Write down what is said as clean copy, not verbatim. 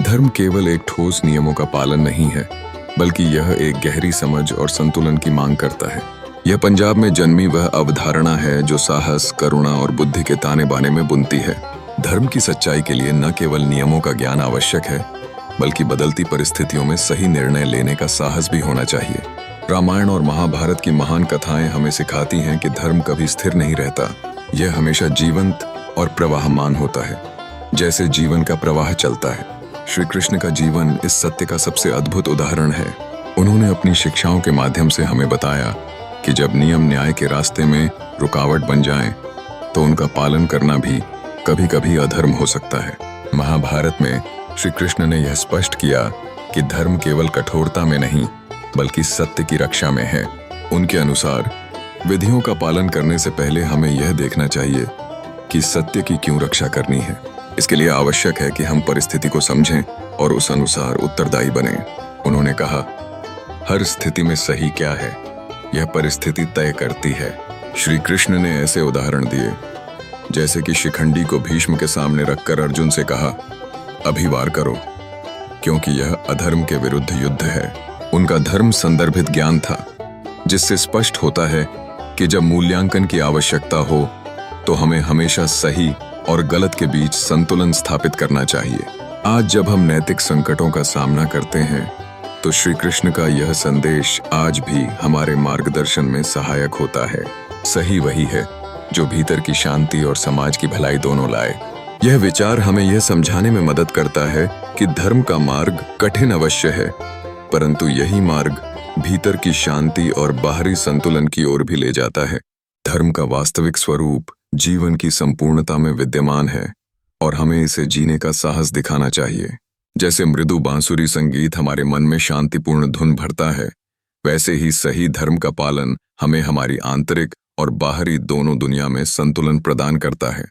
धर्म केवल एक ठोस नियमों का पालन नहीं है, बल्कि यह एक गहरी समझ और संतुलन की मांग करता है। यह पंजाब में जन्मी वह अवधारणा है जो साहस, करुणा और बुद्धि के ताने बाने में बुनती है। धर्म की सच्चाई के लिए न केवल नियमों का ज्ञान आवश्यक है, बल्कि बदलती परिस्थितियों में सही निर्णय लेने का साहस भी होना चाहिए। रामायण और महाभारत की महान कथाएं हमें सिखाती हैं कि धर्म कभी स्थिर नहीं रहता। यह हमेशा जीवंत और प्रवाहमान होता है, जैसे जीवन का प्रवाह चलता है। श्री कृष्ण का जीवन इस सत्य का सबसे अद्भुत उदाहरण है। उन्होंने अपनी शिक्षाओं के माध्यम से हमें बताया कि जब नियम न्याय के रास्ते में रुकावट बन जाएं, तो उनका पालन करना भी कभी-कभी अधर्म हो सकता है। महाभारत में श्री कृष्ण ने यह स्पष्ट किया कि धर्म केवल कठोरता में नहीं, बल्कि सत्य की रक्षा में है। उनके अनुसार विधियों का पालन करने से पहले हमें यह देखना चाहिए कि सत्य की क्यों रक्षा करनी है। इसके लिए आवश्यक है कि हम परिस्थिति को समझें और उस अनुसार उत्तरदायी बनें। उन्होंने कहा, हर स्थिति में सही क्या है, यह परिस्थिति तय करती है। श्री कृष्ण ने ऐसे उदाहरण दिए, जैसे कि शिखंडी को भीष्म के सामने रखकर अर्जुन से कहा, अभी वार करो, क्योंकि यह अधर्म के विरुद्ध युद्ध है। उनका धर्म संदर्भित ज्ञान था, जिससे स्पष्ट होता है कि जब मूल्यांकन की आवश्यकता हो, तो हमें हमेशा सही और गलत के बीच संतुलन स्थापित करना चाहिए। आज जब हम नैतिक संकटों का सामना करते हैं, तो श्री कृष्ण का यह संदेश आज भी हमारे मार्गदर्शन में सहायक होता है। सही वही है जो भीतर की शांति और समाज की भलाई दोनों लाए। यह विचार हमें यह समझाने में मदद करता है कि धर्म का मार्ग कठिन अवश्य है, परंतु यही मार्ग भीतर की शांति और बाहरी संतुलन की ओर भी ले जाता है। धर्म का वास्तविक स्वरूप जीवन की संपूर्णता में विद्यमान है और हमें इसे जीने का साहस दिखाना चाहिए। जैसे मृदु बांसुरी संगीत हमारे मन में शांतिपूर्ण धुन भरता है, वैसे ही सही धर्म का पालन हमें हमारी आंतरिक और बाहरी दोनों दुनिया में संतुलन प्रदान करता है।